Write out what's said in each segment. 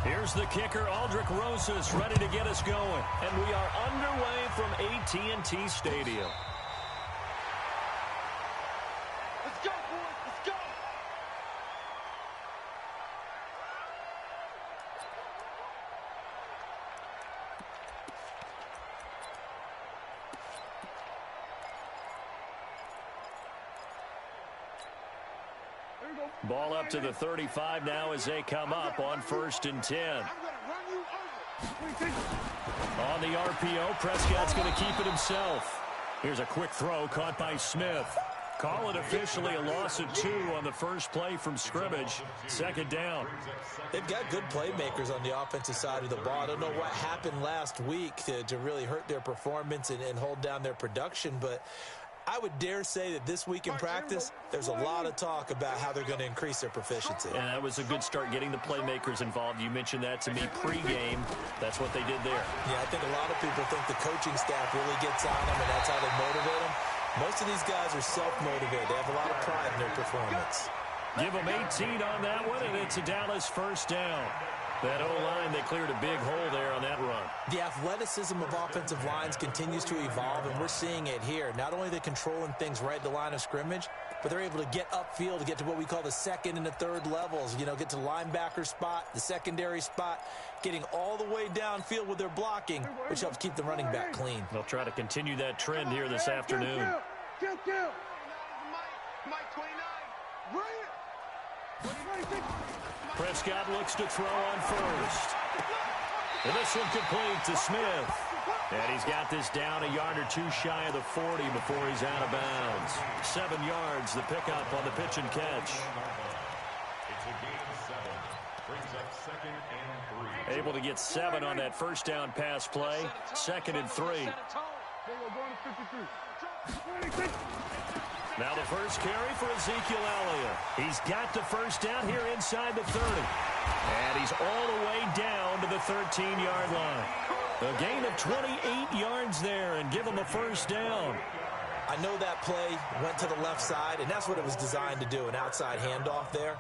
Here's the kicker, Aldrich Rosas, ready to get us going. And we are underway from AT&T Stadium. Let's go, boys. Let's go. Ball up to the 35 now as they come up on 1st and 10. On the RPO, Prescott's going to keep it himself. Here's a quick throw caught by Smith. Call it officially a loss of 2 on the first play from scrimmage. 2nd down. They've got good playmakers on the offensive side of the ball. I don't know what happened last week to really hurt their performance and hold down their production, but I would dare say that this week in practice, there's a lot of talk about how they're going to increase their proficiency. And that was a good start getting the playmakers involved. You mentioned that to me pregame. That's what they did there. Yeah, I think a lot of people think the coaching staff really gets on them, and that's how they motivate them. Most of these guys are self-motivated. They have a lot of pride in their performance. Give them 18 on that one, and it's a Dallas 1st down. That O-line, they cleared a big hole there on that run. The athleticism of offensive lines continues to evolve, and we're seeing it here. Not only are they controlling things right at the line of scrimmage, but they're able to get upfield to get to what we call the 2nd and the 3rd levels. You know, get to the linebacker spot, the secondary spot, getting all the way downfield with their blocking, which helps keep the running back clean. They'll try to continue that trend here this afternoon. Mike 29. Prescott looks to throw on 1st. And this one complete to Smith. And he's got this down a yard or 2 shy of the 40 before he's out of bounds. 7 yards, the pickup on the pitch and catch. It's a gain of 7. Brings up 2nd and 3. Able to get 7 on that 1st down pass play. 2nd and 3. Now the first carry for Ezekiel Elliott. He's got the 1st down here inside the 30. And he's all the way down to the 13-yard line. A gain of 28 yards there and give him a 1st down. I know that play went to the left side, and that's what it was designed to do, an outside handoff there.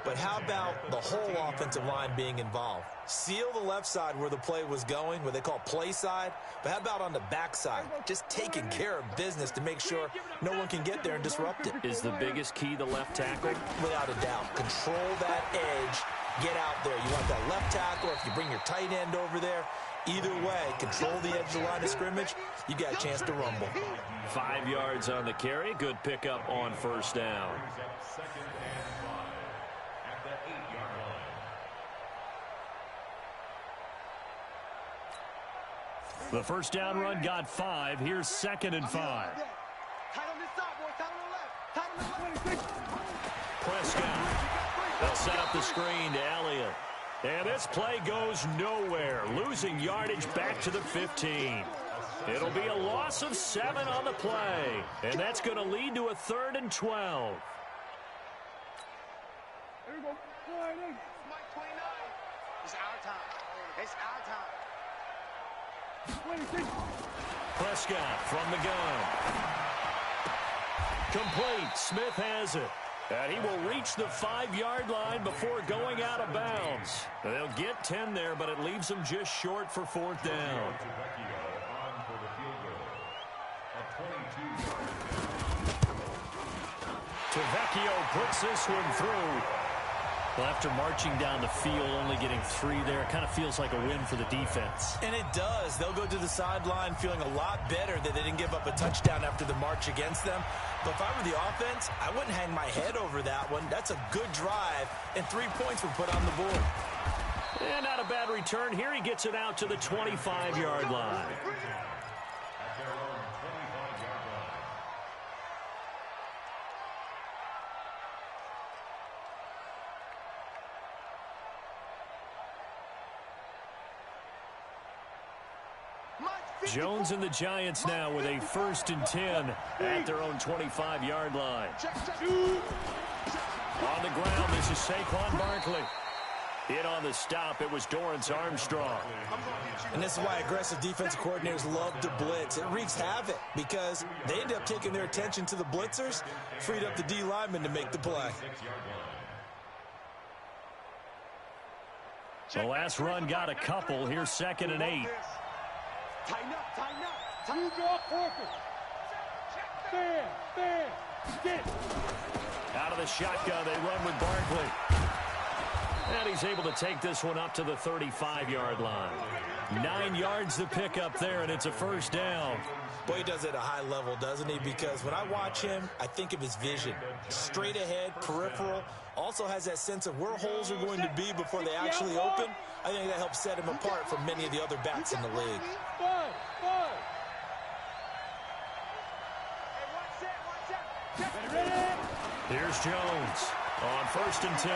But how about the whole offensive line being involved? Seal the left side where the play was going, what they call play side. But how about on the back side? Just taking care of business to make sure no one can get there and disrupt it. Is the biggest key the left tackle? Without a doubt. Control that edge. Get out there. You want that left tackle, or if you bring your tight end over there, either way, control the edge of the line of scrimmage, you got a chance to rumble. 5 yards on the carry. Good pickup on 1st down. The 1st down run got 5. Here's 2nd and 5. Prescott. They'll set up the screen to Elliott. And this play goes nowhere. Losing yardage back to the 15. It'll be a loss of 7 on the play. And that's going to lead to a 3rd and 12. Here we go. Mike 29. It's our time. It's our time. Prescott from the gun. Complete. Smith has it. And he will reach the 5-yard line before going out of bounds. They'll get 10 there, but it leaves them just short for 4th down. Tavecchio puts this one through. Well, after marching down the field, only getting 3 there, it kind of feels like a win for the defense. And it does. They'll go to the sideline feeling a lot better that they didn't give up a touchdown after the march against them. But if I were the offense, I wouldn't hang my head over that one. That's a good drive, and 3 points were put on the board. And not a bad return. Here he gets it out to the 25-yard line. Jones and the Giants now with a 1st and 10 at their own 25-yard line. On the ground, this is Saquon Barkley. In on the stop, it was Dorrance Armstrong. And this is why aggressive defensive coordinators love to blitz. It wreaks havoc because they end up taking their attention to the blitzers, freed up the D lineman to make the play. The last run got a couple. Here's 2nd and 8. Tighten up, tighten up. You draw perfect. Fair. Get. Out of the shotgun, they run with Barkley. And he's able to take this one up to the 35-yard line. 9 yards to pick up there, and it's a first down. Boy, he does it at a high level, doesn't he? Because when I watch him, I think of his vision. Straight ahead, peripheral. Also has that sense of where holes are going to be before they actually open. I think that helps set him apart from many of the other backs in the league. Here's Jones on 1st and 10.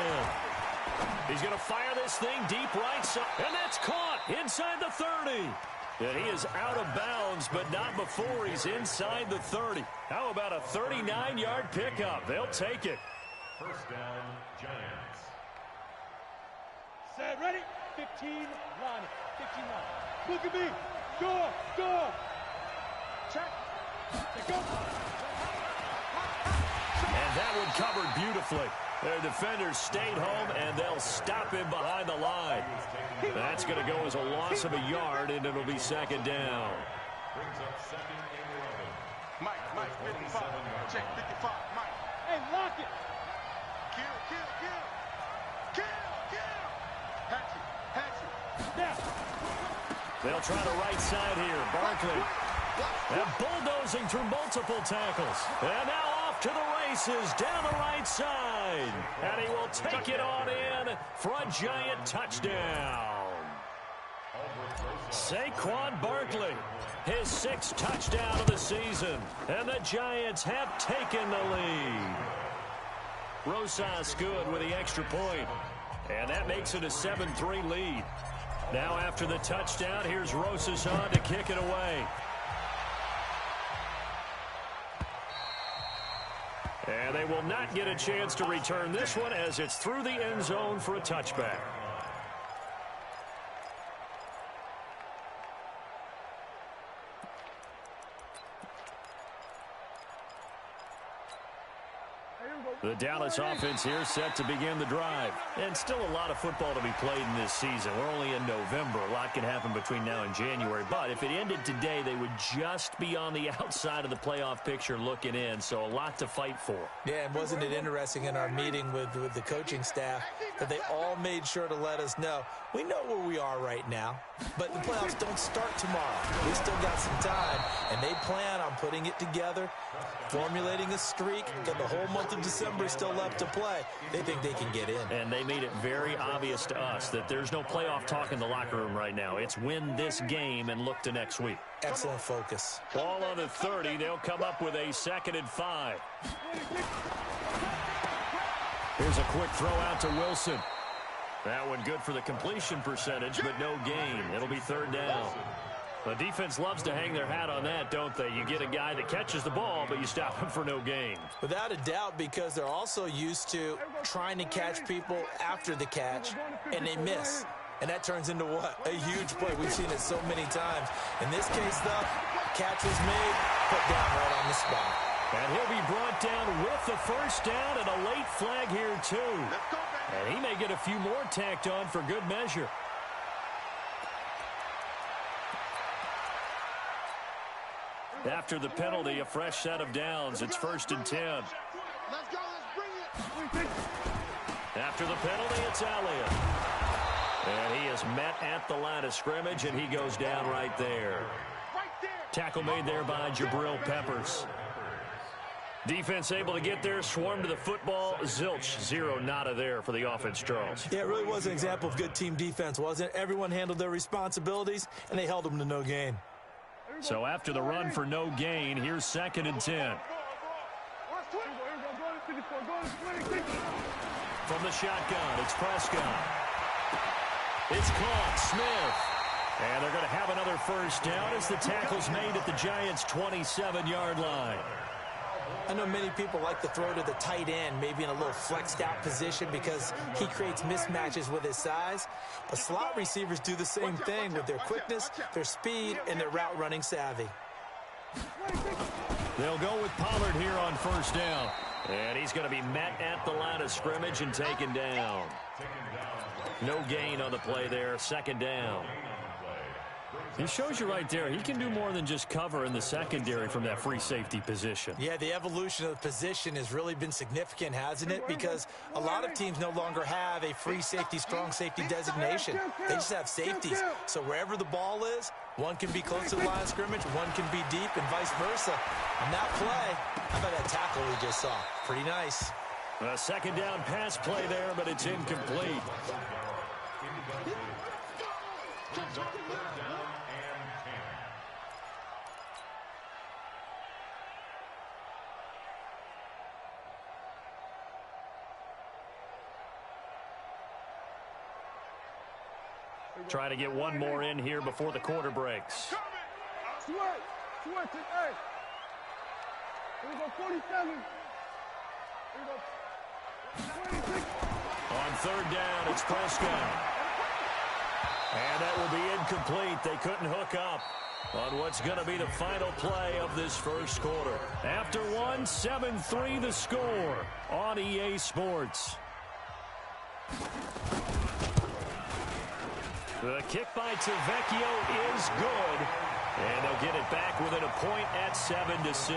He's going to fire this thing deep right side, and that's caught inside the 30. And he is out of bounds, but not before he's inside the 30. How about a 39-yard pickup? They'll take it. First down, Giants. Set, ready? 15, line it. 15 line. Look at me. Go. Check. Go. And that one covered beautifully. Their defenders stayed home, and they'll stop him behind the line. That's going to go as a loss of a yard, and it'll be 2nd down. Brings up 2nd and 11. Mike, 55. Check, 55, Mike. Hey, lock it. Kill. Hatchet. Now. They'll try the right side here. Barkley. And bulldozing through multiple tackles. And now off to the races down the right side. And he will take it on in for a Giant touchdown. Saquon Barkley, his 6th touchdown of the season. And the Giants have taken the lead. Rosas good with the extra point. And that makes it a 7-3 lead. Now after the touchdown, here's Rosas on to kick it away. And they will not get a chance to return this one as it's through the end zone for a touchback. The Dallas offense here set to begin the drive. And still a lot of football to be played in this season. We're only in November. A lot can happen between now and January. But if it ended today, they would just be on the outside of the playoff picture looking in. So a lot to fight for. Yeah, and wasn't it interesting in our meeting with the coaching staff that they all made sure to let us know, we know where we are right now, but the playoffs don't start tomorrow. We still got some time, and they plan on putting it together, formulating a streak, got the whole month of December still left to play. They think they can get in. And they made it very obvious to us that there's no playoff talk in the locker room right now. It's win this game and look to next week. Excellent focus. Ball on the 30. They'll come up with a 2nd and 5. Here's a quick throw out to Wilson. That one good for the completion percentage, but no gain. It'll be 3rd down. The defense loves to hang their hat on that, don't they? You get a guy that catches the ball, but you stop him for no gain. Without a doubt, because they're also used to trying to catch people after the catch, and they miss. And that turns into what? A huge play. We've seen it so many times. In this case, though, catch was made, put down right on the spot. And he'll be brought down with the first down and a late flag here, too. And he may get a few more tacked on for good measure. After the penalty, a fresh set of downs. It's 1st and 10. Let's go, let's bring it. After the penalty, it's Elliott. And he is met at the line of scrimmage, and he goes down right there. Tackle made there by Jabril Peppers. Defense able to get there, swarm to the football. Zilch, 0 nada there for the offense, Charles. Yeah, it really was an example of good team defense, wasn't it? Everyone handled their responsibilities, and they held them to no gain. So after the run for no gain, here's 2nd and 10. From the shotgun, it's Prescott. It's caught, Smith. And they're going to have another first down as the tackle's made at the Giants' 27-yard line. I know many people like to throw to the tight end, maybe in a little flexed out position because he creates mismatches with his size. But slot receivers do the same thing with their quickness, their speed, and their route running savvy. They'll go with Pollard here on first down. And he's going to be met at the line of scrimmage and taken down. No gain on the play there, second down. He shows you right there, he can do more than just cover in the secondary from that free safety position. Yeah, the evolution of the position has really been significant, hasn't it? Because a lot of teams no longer have a free safety, strong safety designation. They just have safeties. So wherever the ball is, one can be close to the line of scrimmage, one can be deep, and vice versa. On that play, how about that tackle we just saw? Pretty nice. A second down pass play there, but it's incomplete. Try to get one more in here before the quarter breaks. Switch, hey. Here we go, 47. Here we go, 26. On third down, it's Prescott. And that will be incomplete. They couldn't hook up on what's going to be the final play of this first quarter. After one, 7-3 the score on EA Sports. The kick by Tavecchio is good. And they'll get it back within a point at 7-6.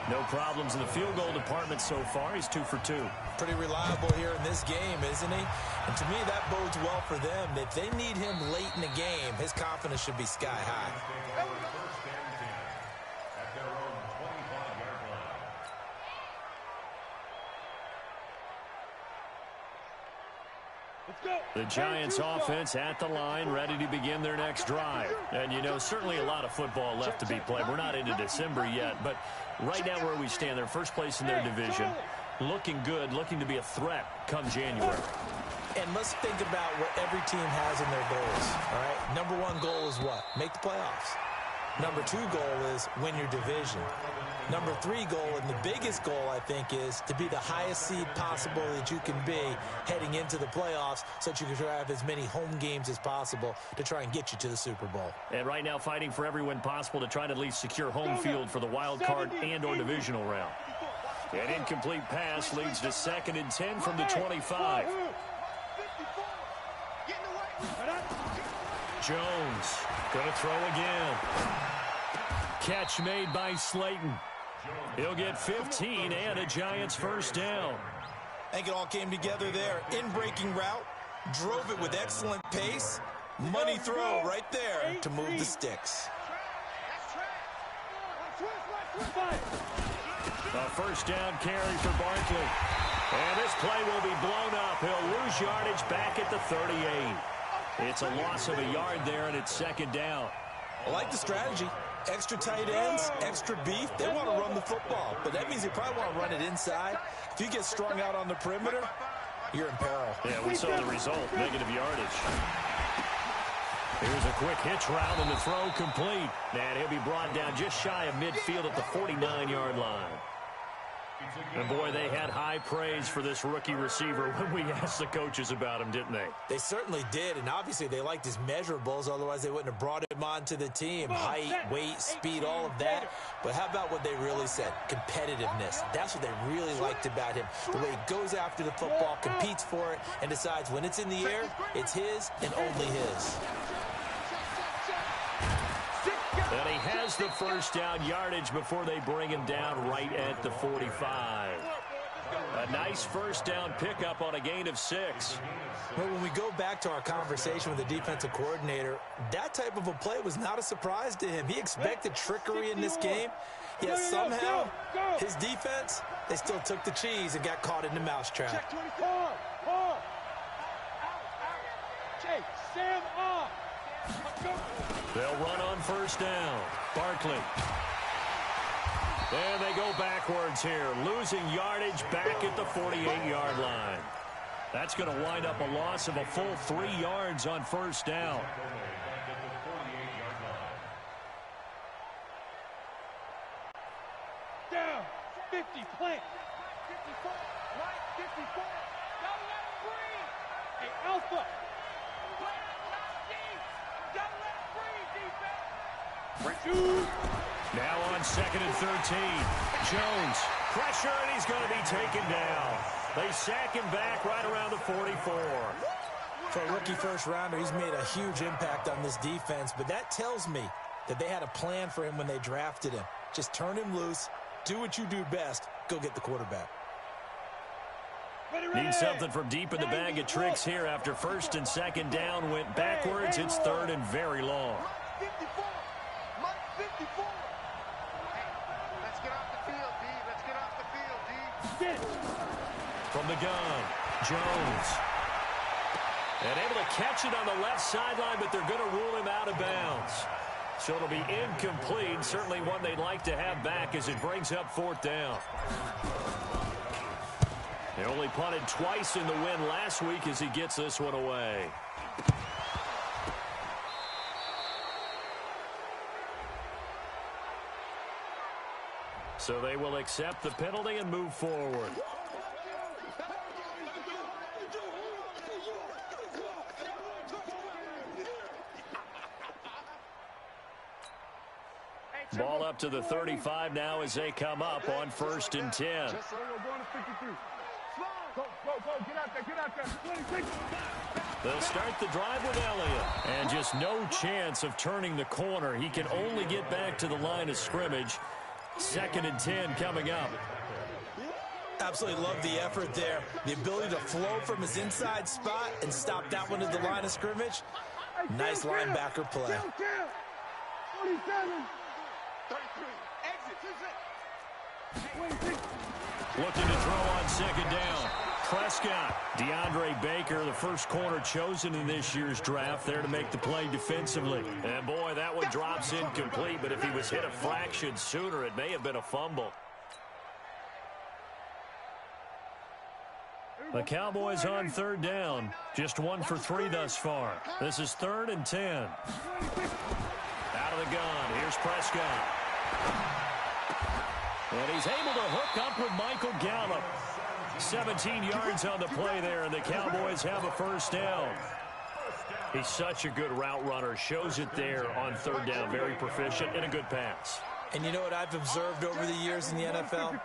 No problems in the field goal department so far. He's 2 for 2. Pretty reliable here in this game, isn't he? And to me, that bodes well for them. If they need him late in the game, his confidence should be sky high. The Giants offense at the line, ready to begin their next drive. And, you know, certainly a lot of football left to be played. We're not into December yet, but right now where we stand, they're first place in their division, looking good, looking to be a threat come January. And let's think about what every team has in their goals, all right? Number one goal is what? Make the playoffs. Number two goal is win your division. Number three goal, and the biggest goal, I think, is to be the highest seed possible that you can be heading into the playoffs so that you can have as many home games as possible to try and get you to the Super Bowl. And right now fighting for every win possible to try to at least secure home field for the wild card and or divisional round. An incomplete pass leads to 2nd and 10 from the 25. Jones going to throw again. Catch made by Slayton. He'll get 15 and a Giants first down. I think it all came together there. In-breaking route, drove it with excellent pace. Money throw right there to move the sticks. A first down carry for Barkley. And this play will be blown up. He'll lose yardage back at the 38. It's a loss of a yard there, and it's 2nd down. I like the strategy. Extra tight ends, extra beef. They want to run the football, but that means they probably want to run it inside. If you get strung out on the perimeter, you're in peril. Yeah, we saw the result, negative yardage. Here's a quick hitch route, and the throw complete. And he'll be brought down just shy of midfield at the 49-yard line. And, boy, they had high praise for this rookie receiver when we asked the coaches about him, didn't they? They certainly did, and obviously they liked his measurables. Otherwise, they wouldn't have brought him onto the team. Height, weight, speed, all of that. But how about what they really said? Competitiveness. That's what they really liked about him. The way he goes after the football, competes for it, and decides when it's in the air, it's his and only his. And he has the first down yardage before they bring him down right at the 45. A nice first down pickup on a gain of 6. Well, when we go back to our conversation with the defensive coordinator, that type of a play was not a surprise to him. He expected trickery in this game, yet somehow his defense, they still took the cheese and got caught in the mousetrap. Sam off. They'll run on first down. Barkley. And they go backwards here, losing yardage back at the 48-yard line. That's going to wind up a loss of a full 3 yards on first down. Down. 50, plant. 54, right, 54. Gotta let him breathe. Hey, Alpha. Now on 2nd and 13. Jones, pressure, and he's going to be taken down. They sack him back right around the 44. For a rookie first-rounder, he's made a huge impact on this defense, but that tells me that they had a plan for him when they drafted him. Just turn him loose, do what you do best, go get the quarterback. Need something from deep in the bag of tricks here after first and second down went backwards. It's third and very long. Mike 54. Mike 54. Hey, let's get off the field, D. Let's get off the field, D. From the gun, Jones. And able to catch it on the left sideline, but they're going to rule him out of bounds. So it'll be incomplete. Certainly one they'd like to have back as it brings up fourth down. They only punted twice in the win last week as he gets this one away. So they will accept the penalty and move forward. Ball up to the 35 now as they come up on first and 10. They'll start the drive with Elliott. And just no chance of turning the corner. He can only get back to the line of scrimmage. Second and 10 coming up. Absolutely love the effort there. The ability to flow from his inside spot and stop that one at the line of scrimmage. Nice linebacker play. 47. 33. Exit. Looking to throw on second down. Prescott. DeAndre Baker, the first corner chosen in this year's draft, there to make the play defensively. And boy, that one drops incomplete, but if he was hit a fraction sooner, it may have been a fumble. The Cowboys on third down. Just 1 for 3 thus far. This is third and 10. Out of the gun. Here's Prescott. And he's able to hook up with Michael Gallup. 17 yards on the play there, and the Cowboys have a first down. He's such a good route runner. Shows it there on third down. Very proficient and a good pass. And you know what I've observed over the years in the NFL?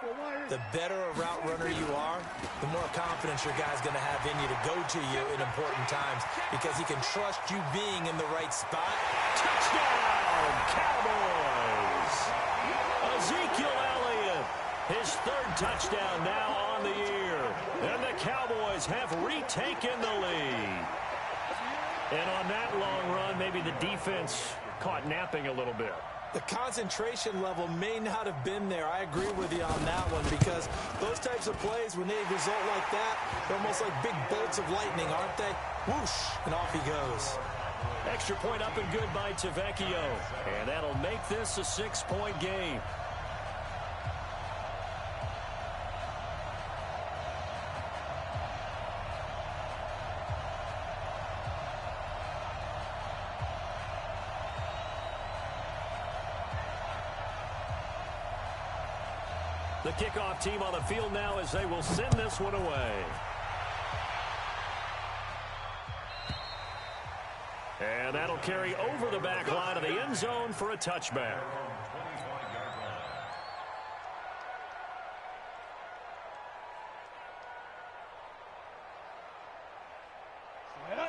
The better a route runner you are, the more confidence your guy's going to have in you to go to you in important times because he can trust you being in the right spot. Touchdown, Cowboys! Ezekiel Elliott, his third touchdown now on the year. And the Cowboys have retaken the lead. And on that long run, maybe the defense caught napping a little bit. The concentration level may not have been there. I agree with you on that one because those types of plays, when they result like that, they're almost like big bolts of lightning, aren't they? Whoosh, and off he goes. Extra point up and good by Tavecchio. And that'll make this a 6-point game. The kickoff team on the field now as they will send this one away. And that'll carry over the back line of the end zone for a touchback.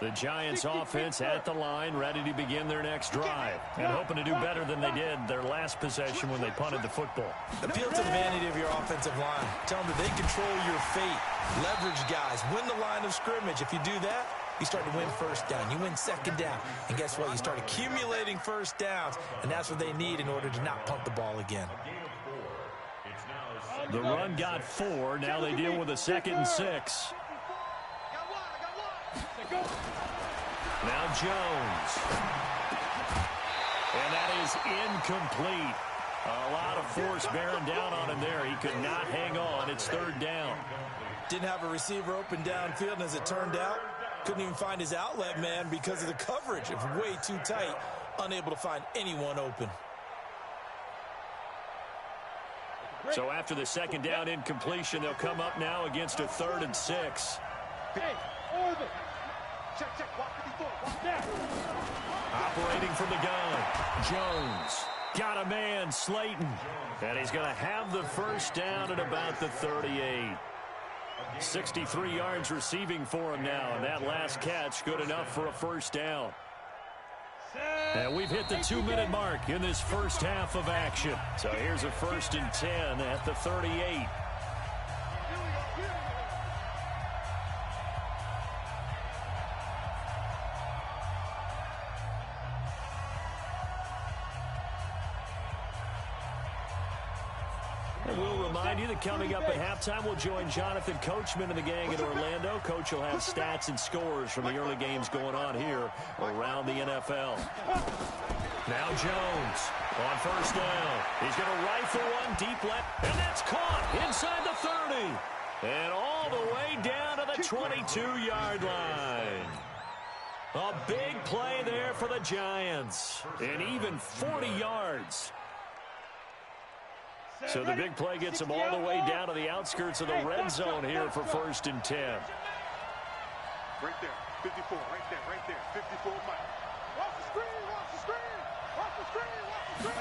The Giants offense at the line, ready to begin their next drive. And hoping to do better than they did their last possession when they punted the football. Appeal to the vanity of your offensive line. Tell them that they control your fate. Leverage guys. Win the line of scrimmage. If you do that, you start to win first down. You win second down. And guess what? You start accumulating first downs. And that's what they need in order to not punt the ball again. The run got 4. Now they deal with a 2nd and 6. Now Jones. And that is incomplete. A lot of force bearing down on him there. He could not hang on. It's third down. Didn't have a receiver open downfield, and as it turned out, couldn't even find his outlet man because of the coverage. It was way too tight, unable to find anyone open. So after the second down incompletion, they'll come up now against a 3rd and 6. Hey, Orville. Check, walk 54, walk down. Operating from the gun, Jones. Got a man, Slayton. And he's going to have the first down at about the 38. 63 yards receiving for him now, and that last catch good enough for a first down. And we've hit the 2-minute mark in this first half of action. So here's a 1st and 10 at the 38. And we'll remind you that coming up at halftime, we'll join Jonathan Coachman and the gang in Orlando. Coach will have stats and scores from the early games going on here around the NFL. Now Jones on first down. He's going to rifle one deep left, and that's caught inside the 30. And all the way down to the 22-yard line. A big play there for the Giants. And even 40 yards. So the big play gets them all the way down to the outskirts of the red zone here for 1st and 10. Right there, 54, right there, 54 miles. Watch the screen, watch the screen, watch the screen,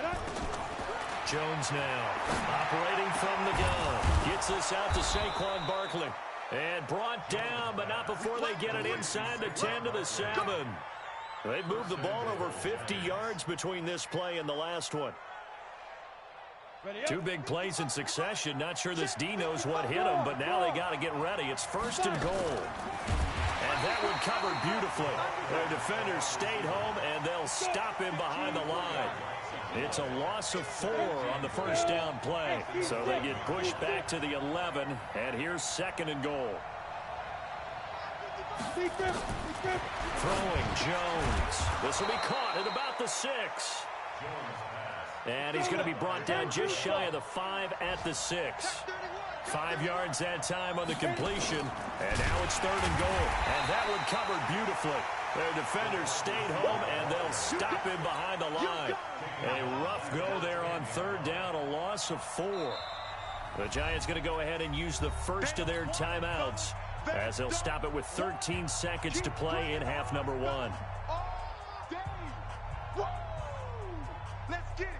watch the screen. Jones now operating from the gun. Gets this out to Saquon Barkley. And brought down, but not before they get it inside the 10 to the 7. They've moved the ball over 50 yards between this play and the last one. 2 big plays in succession. Not sure this D knows what hit him, but now they got to get ready. It's 1st and goal. And that one covered beautifully. Their defenders stayed home, and they'll stop him behind the line. It's a loss of 4 on the first down play. So they get pushed back to the 11, and here's 2nd and goal. Throwing Jones. This will be caught at about the 6. And he's going to be brought down just shy of the 5 at the 6. 5 yards that time on the completion. And now it's 3rd and goal. And that one covered beautifully. Their defenders stayed home, and they'll stop him behind the line. A rough go there on 3rd down, a loss of 4. The Giants going to go ahead and use the first of their timeouts as they'll stop it with 13 seconds to play in half number 1. Let's get it.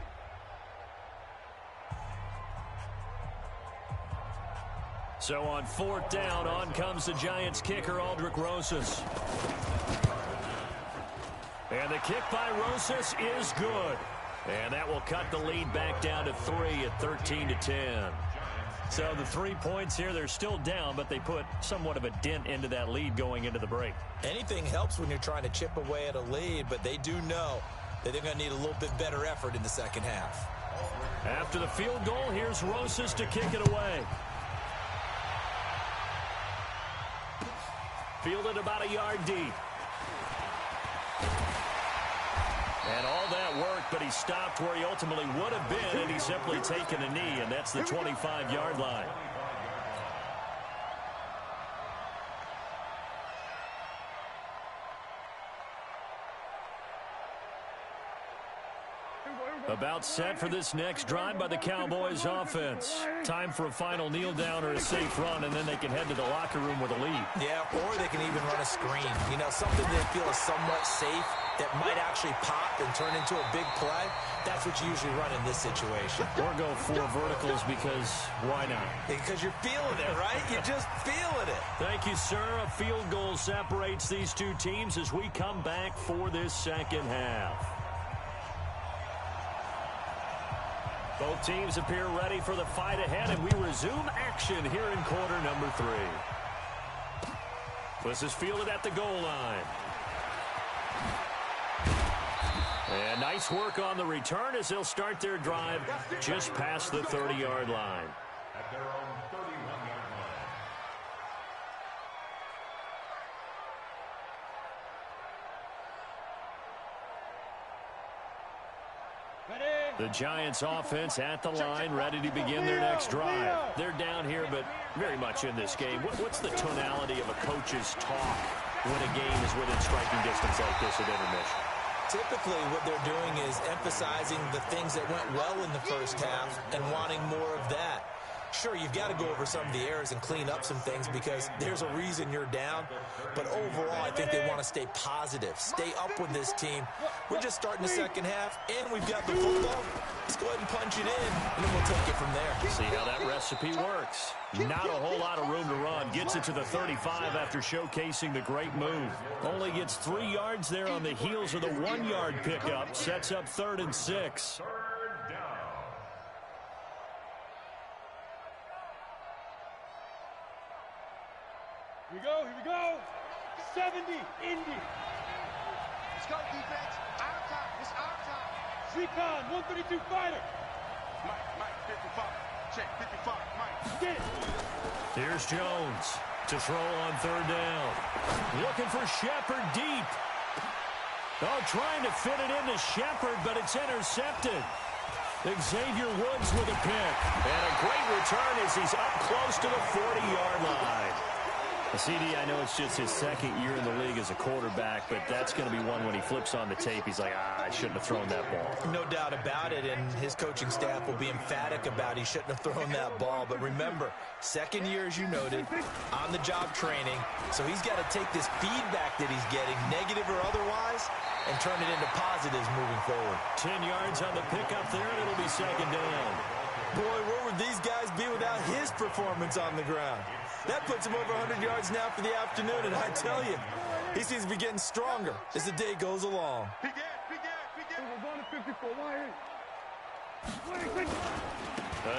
So on 4th down, on comes the Giants kicker, Aldrick Rosas. And the kick by Rosas is good. And that will cut the lead back down to 3 at 13-10. So the 3 points here, they're still down, but they put somewhat of a dent into that lead going into the break. Anything helps when you're trying to chip away at a lead, but they do know that they're going to need a little bit better effort in the second half. After the field goal, here's Rosas to kick it away. Fielded about a yard deep. And all that worked, but he stopped where he ultimately would have been, and he's simply taken a knee, and that's the 25-yard line. About set for this next drive by the Cowboys offense. Time for a final kneel down or a safe run, and then they can head to the locker room with a lead. Yeah, or they can even run a screen. You know, something they feel is somewhat safe that might actually pop and turn into a big play. That's what you usually run in this situation. Or go 4 verticals because why not? Because you're feeling it, right? You're just feeling it. Thank you, sir. A field goal separates these 2 teams as we come back for this second half. Both teams appear ready for the fight ahead, and we resume action here in quarter number 3. This is fielded at the goal line. And nice work on the return as they'll start their drive just past the 30-yard line. At their own 31-yard line. The Giants offense at the line, ready to begin their next drive. They're down here, but very much in this game. What's the tonality of a coach's talk when a game is within striking distance like this at intermission? Typically, what they're doing is emphasizing the things that went well in the first half and wanting more of that. Sure, you've got to go over some of the errors and clean up some things because there's a reason you're down. But overall, I think they want to stay positive, stay up with this team. We're just starting the second half, and we've got the football. Let's go ahead and punch it in, and then we'll take it from there. See how that recipe works. Not a whole lot of room to run. Gets it to the 35 after showcasing the great move. Only gets 3 yards there on the heels of the 1-yard pickup. Sets up 3rd and 6. Here we go. 70, Indy. Let's go, defense. Our time. It's our time. Recon, 132 fighter. Mike, 55. Check, 55. Mike. Get it. Here's Jones to throw on 3rd down. Looking for Shepard deep. Oh, trying to fit it into Shepard, but it's intercepted. Xavier Woods with a pick. And a great return as he's up close to the 40-yard line. CD, I know it's just his 2nd year in the league as a quarterback, but that's going to be one when he flips on the tape. He's like, I shouldn't have thrown that ball. No doubt about it, and his coaching staff will be emphatic about he shouldn't have thrown that ball. But remember, 2nd year, as you noted, on-the-job training, so he's got to take this feedback that he's getting, negative or otherwise, and turn it into positives moving forward. 10 yards on the pickup there, and it'll be 2nd down. Boy, where would these guys be without his performance on the ground? That puts him over 100 yards now for the afternoon, and I tell you, he seems to be getting stronger as the day goes along. We're going to 54.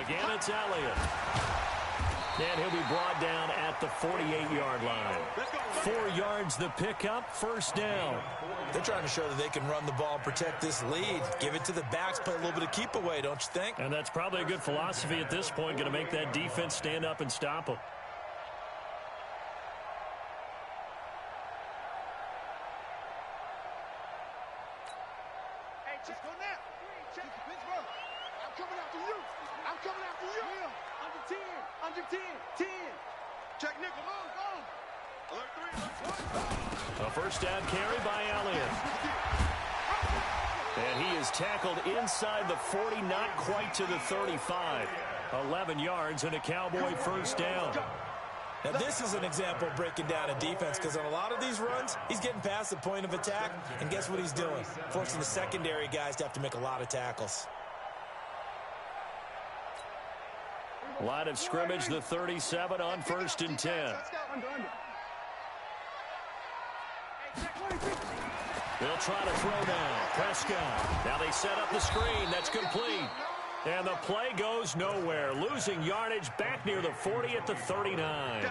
Again, it's Elliott. And he'll be brought down at the 48-yard line. 4 yards the pickup, 1st down. They're trying to show that they can run the ball and protect this lead. Give it to the backs, play a little bit of keep away, don't you think? And that's probably a good philosophy at this point, going to make that defense stand up and stop them. Just go now. Check Pittsburgh. I'm coming after you. Under 10. 10. Check nickel. Go. Alert 3. A 1st down carry by Elliott. And he is tackled inside the 40, not quite to the 35. 11 yards and a Cowboy 1st down. Now, this is an example of breaking down a defense because on a lot of these runs, he's getting past the point of attack, and guess what he's doing? Forcing the secondary guys to have to make a lot of tackles. Line of scrimmage, the 37 on 1st and 10. They'll try to throw now. Prescott. Now they set up the screen. That's complete. And the play goes nowhere. Losing yardage back near the 40 at the 39.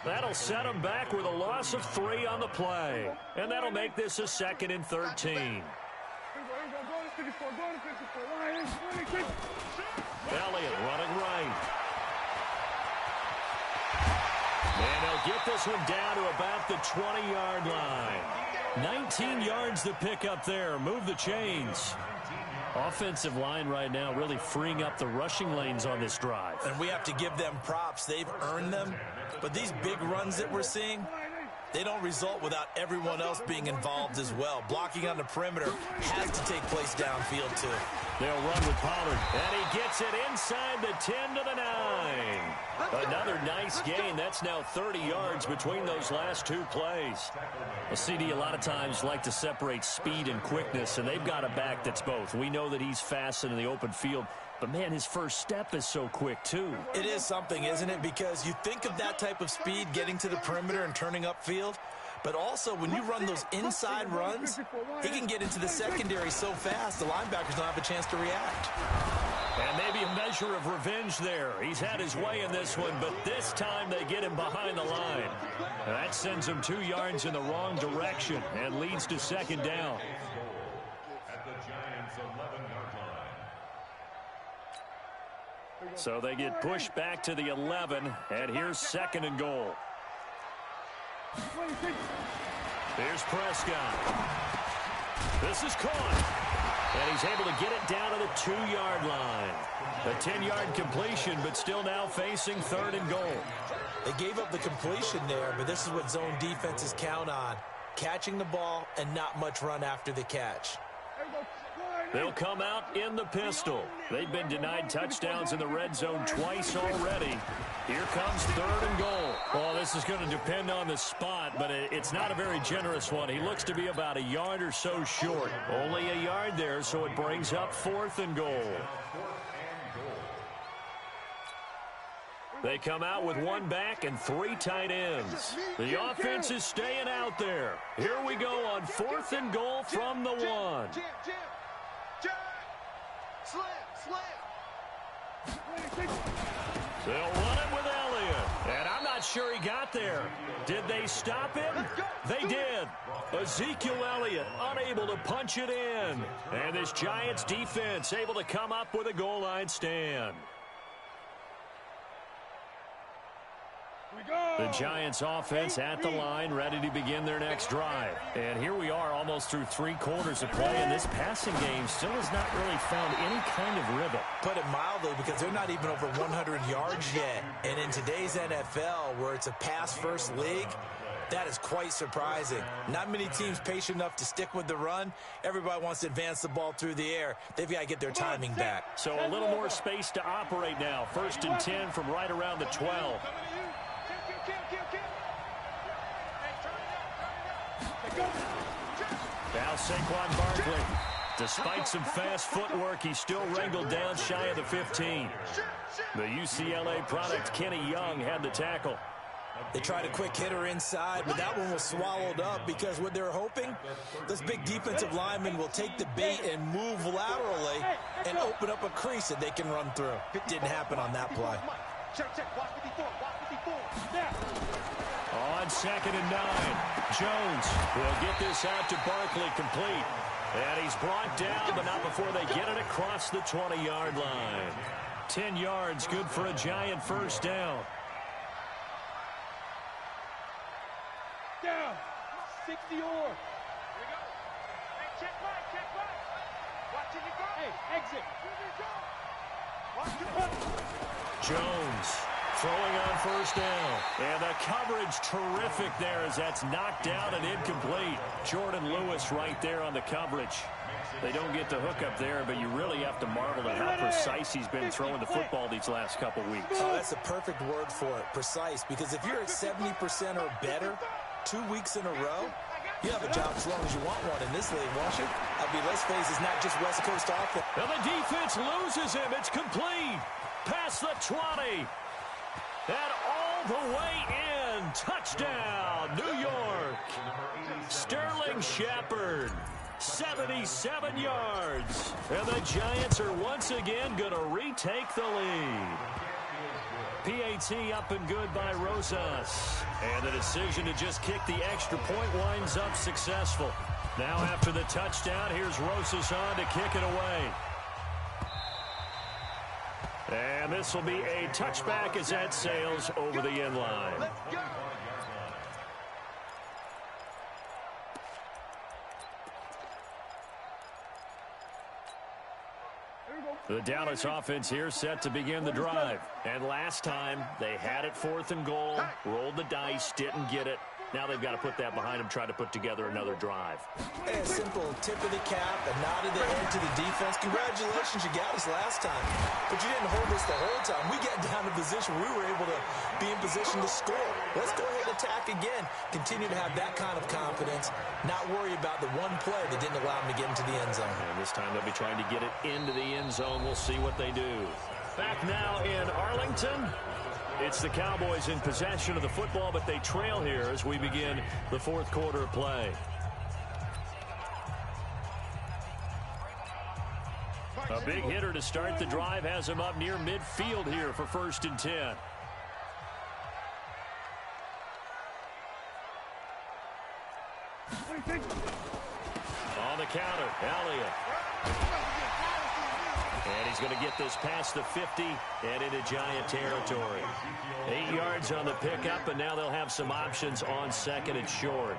That'll set them back with a loss of 3 on the play. And that'll make this a 2nd and 13. Elliott running right. And he'll get this one down to about the 20-yard line. 19 yards to pick up there. Move the chains. Offensive line right now really freeing up the rushing lanes on this drive. And we have to give them props. They've earned them. But these big runs that we're seeing, they don't result without everyone else being involved as well. Blocking on the perimeter has to take place downfield, too. They'll run with Pollard. And he gets it inside the 10 to the 9. Another nice gain. That's now 30 yards between those last 2 plays. Well, CD a lot of times like to separate speed and quickness, and they've got a back that's both. We know that he's fast in the open field, but, man, his first step is so quick, too. It is something, isn't it? Because you think of that type of speed getting to the perimeter and turning upfield, but also when you run those inside runs, he can get into the secondary so fast the linebackers don't have a chance to react. And maybe a measure of revenge there. He's had his way in this one, but this time they get him behind the line. That sends him 2 yards in the wrong direction and leads to 2nd down. At the Giants' 11-yard line. So they get pushed back to the 11, and here's 2nd and goal. Here's Prescott. This is caught. And he's able to get it down to the 2-yard line. A 10-yard completion, but still now facing 3rd and goal. They gave up the completion there, but this is what zone defenses count on. Catching the ball and not much run after the catch. They'll come out in the pistol. They've been denied touchdowns in the red zone twice already. Here comes 3rd and goal. Well, this is going to depend on the spot, but it's not a very generous one. He looks to be about a yard or so short. Only a yard there, so it brings up 4th and goal. They come out with 1 back and 3 tight ends. The offense is staying out there. Here we go on 4th and goal from the 1. They'll run it with Elliott. And I'm not sure he got there. Did they stop him? They did. Ezekiel Elliott unable to punch it in. And this Giants defense able to come up with a goal line stand. The Giants offense at the line, ready to begin their next drive. And here we are almost through 3 quarters of play, and this passing game still has not really found any kind of rhythm. Put it mildly, because they're not even over 100 yards yet. And in today's NFL, where it's a pass-first league, that is quite surprising. Not many teams patient enough to stick with the run. Everybody wants to advance the ball through the air. They've got to get their timing back. So a little more space to operate now. 1st and 10 from right around the 12. Now Saquon Barkley. Despite some fast footwork, he's still wrangled down shy of the 15. The UCLA product, Kenny Young, had the tackle. They tried a quick hitter inside, but that one was swallowed up because what they're hoping, those big defensive linemen will take the bait and move laterally and open up a crease that they can run through. Didn't happen on that play. On 2nd and 9, Jones will get this out to Barkley, complete. And he's brought down, but not before they get it across the 20-yard line. 10 yards, good for a Giant 1st down. Down. 60 or. Here we go. Hey, check right. Watching you go. Hey, exit. Jones throwing on 1st down. And the coverage terrific there as that's knocked down and incomplete. Jordan Lewis right there on the coverage. They don't get the hook up there, but you really have to marvel at how precise he's been throwing the football these last couple weeks. Oh, that's a perfect word for it, precise, because if you're at 70% or better 2 weeks in a row, you have a job as long as you want one in this league, won't you? I mean, let's face it, it's not just West Coast offense. And the defense loses him. It's complete. Past the 20. And all the way in. Touchdown, New York. Sterling Shepard, 77 yards. And the Giants are once again going to retake the lead. PAT up and good by Rosas. And the decision to just kick the extra point winds up successful. Now after the touchdown, here's Rosas on to kick it away. And this will be a touchback as that sails over the end line. The Dallas offense here set to begin the drive. And last time, they had it 4th and goal, rolled the dice, didn't get it. Now they've got to put that behind them, try to put together another drive. A simple tip of the cap, a nod of the head to the defense. Congratulations, you got us last time. But you didn't hold us the whole time. We got down to position where we were able to be in position to score. Let's go ahead and attack again. Continue to have that kind of confidence. Not worry about the one play that didn't allow them to get into the end zone. And this time they'll be trying to get it into the end zone. We'll see what they do. Back now in Arlington. It's the Cowboys in possession of the football, but they trail here as we begin the 4th quarter of play. A big hitter to start the drive has him up near midfield here for 1st and 10. On the counter, Elliott. And he's going to get this past the 50 and into Giant territory. 8 yards on the pickup, and now they'll have some options on 2nd and short.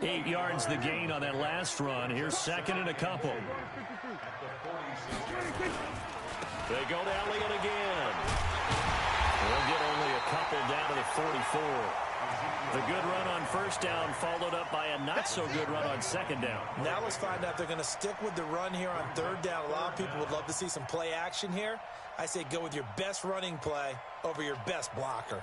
8 yards the gain on that last run. Here's 2nd and a couple. They go to Elliott again. They'll get only a couple down to the 44. The good run on first down followed up by a not-so-good run on second down. Now let's find out if they're going to stick with the run here on third down. A lot of people would love to see some play action here. I say go with your best running play over your best blocker.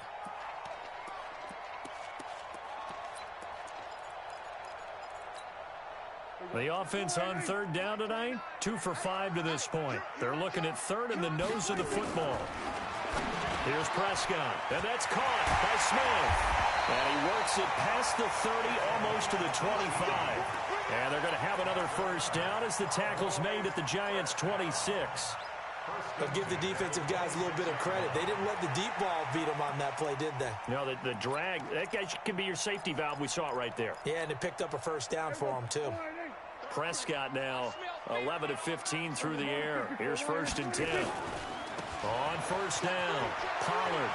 The offense on third down tonight, 2 for 5 to this point. They're looking at third in the nose of the football. Here's Prescott, and that's caught by Smith. And he works it past the 30, almost to the 25. And they're going to have another first down as the tackle's made at the Giants' 26. But give the defensive guys a little bit of credit. They didn't let the deep ball beat them on that play, did they? No, the drag, that guy can be your safety valve. We saw it right there. Yeah, and it picked up a first down for them, too. Prescott now 11 of 15 through the air. Here's 1st and 10. On first down, Pollard.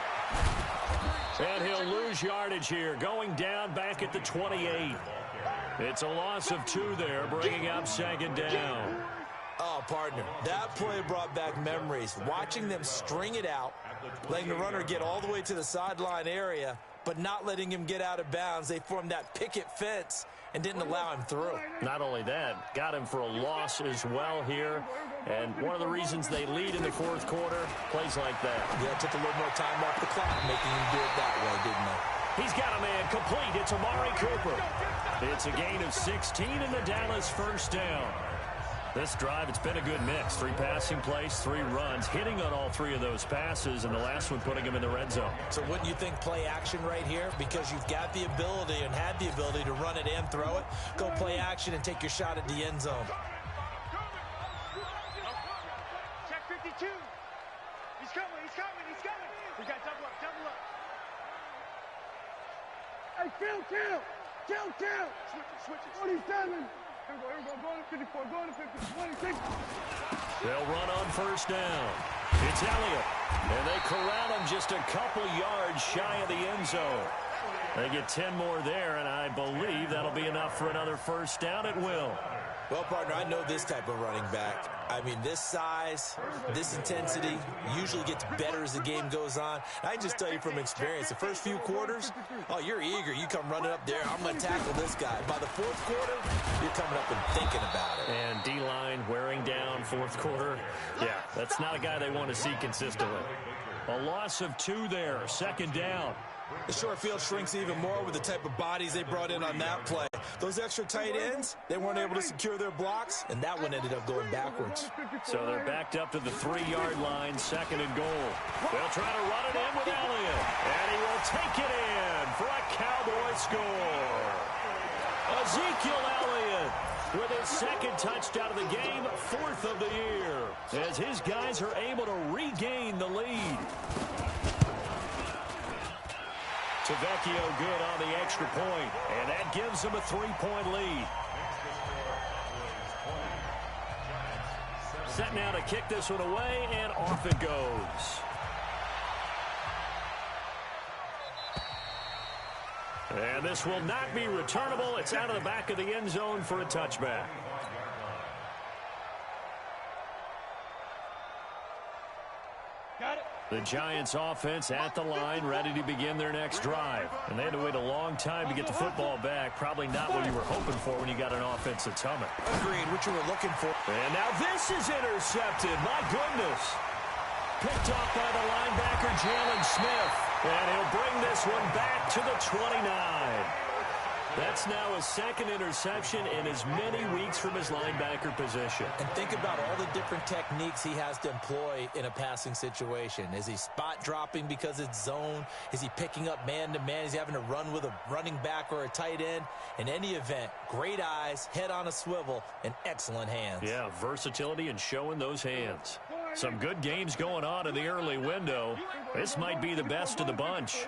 And he'll lose yardage here, going down back at the 28. It's a loss of 2 there, bringing up second down. Oh, partner, that play brought back memories. Watching them string it out, letting the runner get all the way to the sideline area, but not letting him get out of bounds. They formed that picket fence and didn't allow him through. Not only that, got him for a loss as well here. And one of the reasons they lead in the fourth quarter, plays like that. Yeah, took a little more time off the clock, making him do it that way, didn't they? He's got a man complete. It's Amari Cooper. It's a gain of 16 in the Dallas first down. This drive, it's been a good mix. 3 passing plays, 3 runs, hitting on all 3 of those passes, and the last one putting him in the red zone. So wouldn't you think play action right here? Because you've got the ability and had the ability to run it and throw it. Go play action and take your shot at the end zone. Check 52. He's coming, he's coming, he's coming. We got double up, double up. Hey, kill. Switch it. 27. Here we go, going to 54, going to 50, 26. They'll run on first down. It's Elliott. And they corral him just a couple yards shy of the end zone. They get 10 more there, and I believe that'll be enough for another first down. It will. Well, partner, I know this type of running back. I mean, this size, this intensity usually gets better as the game goes on. I can just tell you from experience, the first few quarters, oh, you're eager. You come running up there, I'm going to tackle this guy. By the fourth quarter, you're coming up and thinking about it. And D-line wearing down fourth quarter. Yeah, that's not a guy they want to see consistently. A loss of 2 there, second down. The short field shrinks even more with the type of bodies they brought in on that play. Those extra tight ends, they weren't able to secure their blocks, and that one ended up going backwards. So they're backed up to the 3-yard line, second and goal. They'll try to run it in with Elliott, and he will take it in for a Cowboy score. Ezekiel Elliott with his 2nd touchdown of the game, 4th of the year, as his guys are able to regain the lead. Tavecchio good on the extra point, and that gives them a 3-point lead. Set now to kick this one away, and off it goes. And this will not be returnable. It's out of the back of the end zone for a touchback. Got it. The Giants offense at the line, ready to begin their next drive. And they had to wait a long time to get the football back. Probably not what you were hoping for when you got an offense that's humming. Agreed, what you were looking for. And now this is intercepted. My goodness. Picked off by the linebacker, Jalen Smith. And he'll bring this one back to the 29. That's now his 2nd interception in as many weeks from his linebacker position. And think about all the different techniques he has to employ in a passing situation. Is he spot dropping because it's zone? Is he picking up man-to-man? Is he having to run with a running back or a tight end? In any event, great eyes, head on a swivel, and excellent hands. Yeah, versatility and showing those hands. Some good games going on in the early window. This might be the best of the bunch.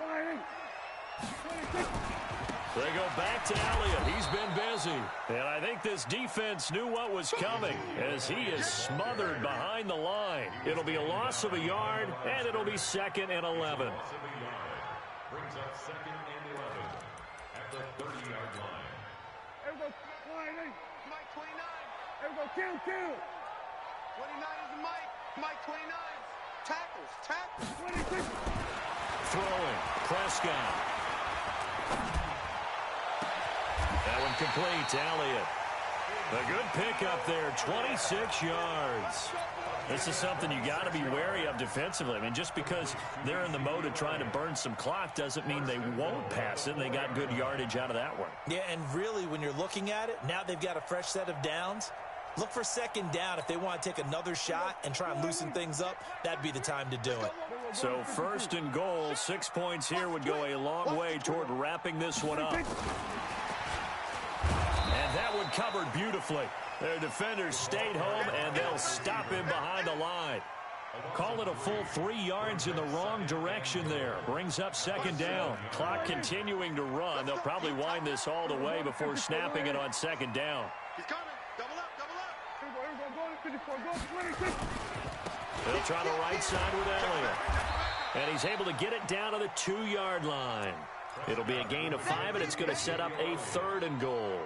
They go back to Elliott. He's been busy. And I think this defense knew what was coming as he is smothered behind the line. It'll be a loss of a yard, and it'll be 2nd and 11. Brings up 2nd and 11 at the 30-yard line. There we go. Mike 29. There we go. Kill. 29 is the Mike. Mike 29. Tackles. 26. Throwing. Prescott. Incomplete. Elliott. A good pickup there, 26 yards. This is something you got to be wary of defensively. I mean, just because they're in the mode of trying to burn some clock doesn't mean they won't pass it. They got good yardage out of that one. Yeah, and really, when you're looking at it, now they've got a fresh set of downs. Look for second down if they want to take another shot and try and loosen things up. That'd be the time to do it. So first and goal, 6 points here would go a long way toward wrapping this one up. And that one covered beautifully. Their defenders stayed home, and they'll stop him behind the line. Call it a full 3 yards in the wrong direction there. Brings up second down. Clock continuing to run. They'll probably wind this all the way before snapping it on second down. He's coming. Double up, double up. They'll try the right side with Elliott. And he's able to get it down to the 2-yard line. It'll be a gain of 5, and it's going to set up a 3rd and goal.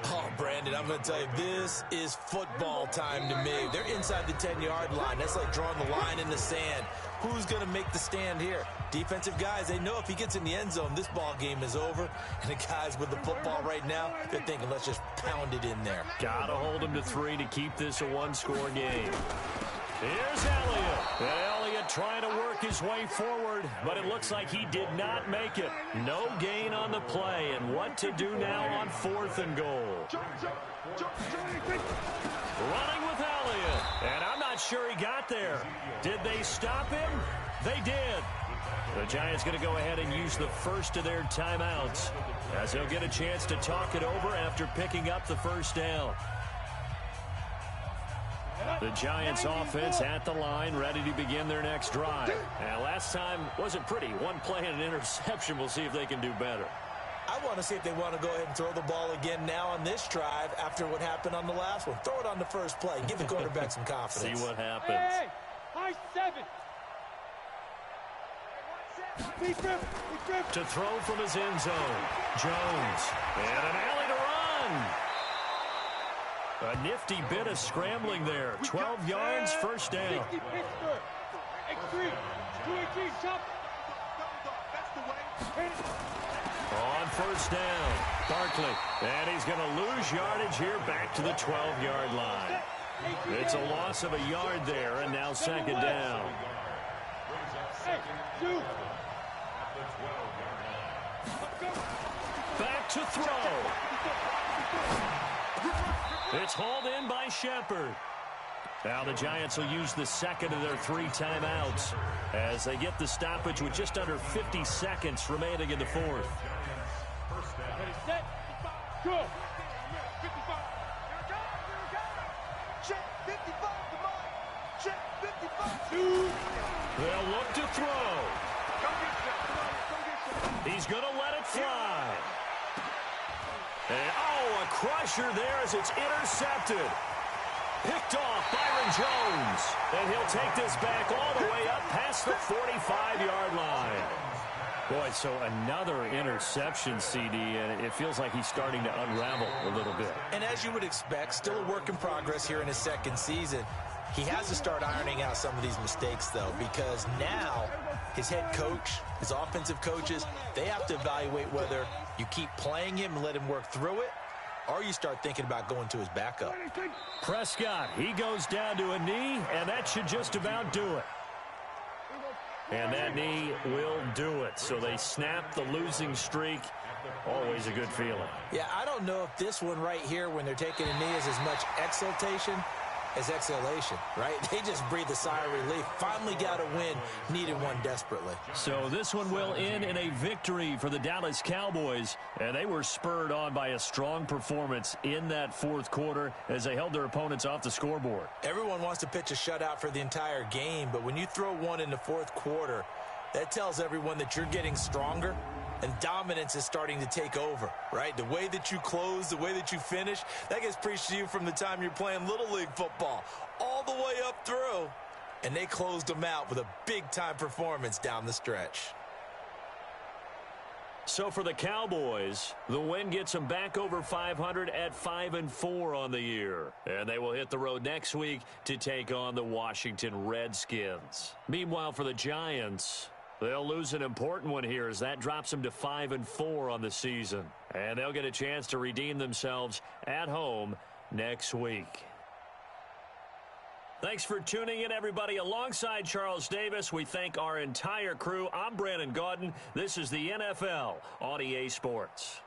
Oh, Brandon, I'm going to tell you, this is football time to me. They're inside the 10-yard line. That's like drawing the line in the sand. Who's going to make the stand here? Defensive guys, they know if he gets in the end zone, this ball game is over. And the guys with the football right now, they're thinking, let's just pound it in there. Got to hold him to 3 to keep this a 1-score game. Here's Elliott. And Elliott trying to work his way forward, but it looks like he did not make it. No gain on the play, and what to do now on 4th and goal. Running with Elliott, and I'm not sure he got there. Did they stop him? They did. The Giants going to go ahead and use the first of their timeouts as they'll get a chance to talk it over after picking up the first down. The Giants offense at the line, ready to begin their next drive. And last time wasn't pretty. One play and an interception. We'll see if they can do better. I want to see if they want to go ahead and throw the ball again now on this drive after what happened on the last one. Throw it on the first play. Give the quarterback some confidence. See what happens. Hey, high 7. To throw from his end zone. Jones. And an alley to run. A nifty bit of scrambling there. 12 yards, first down. X3, 218, chop. On first down, Barkley. And he's going to lose yardage here back to the 12-yard line. It's a loss of a yard there, and now second down. Back to throw. It's hauled in by Shepard. Now the Giants will use the second of their 3 timeouts as they get the stoppage with just under 50 seconds remaining in the 4th. Ready, set, go. 55. Check 55, come on. Check 55. They'll look to throw. He's going to let it fly. And, oh, a crusher there as it's intercepted. Picked off Byron Jones. And he'll take this back all the way up past the 45-yard line. Boy, so another interception, CD, and it feels like he's starting to unravel a little bit. And as you would expect, still a work in progress here in his second season. He has to start ironing out some of these mistakes, though, because now his head coach, his offensive coaches, they have to evaluate whether you keep playing him and let him work through it, or you start thinking about going to his backup. Prescott, he goes down to a knee, and that should just about do it. And that knee will do it. So they snap the losing streak. Always a good feeling. Yeah, I don't know if this one right here, when they're taking a knee, is as much exultation as exhalation, right? They just breathe a sigh of relief. Finally got a win, needed one desperately. So this one will end in a victory for the Dallas Cowboys, and they were spurred on by a strong performance in that 4th quarter as they held their opponents off the scoreboard. Everyone wants to pitch a shutout for the entire game, but when you throw one in the 4th quarter, that tells everyone that you're getting stronger and dominance is starting to take over, right? The way that you close, the way that you finish, that gets preached to you from the time you're playing Little League football all the way up through. And they closed them out with a big-time performance down the stretch. So for the Cowboys, the win gets them back over 500 at 5-4 on the year. And they will hit the road next week to take on the Washington Redskins. Meanwhile, for the Giants, They'll lose an important one here as that drops them to 5-4 on the season. And they'll get a chance to redeem themselves at home next week. Thanks for tuning in, everybody. Alongside Charles Davis, we thank our entire crew. I'm Brandon Gaudin. This is the NFL on EA Sports.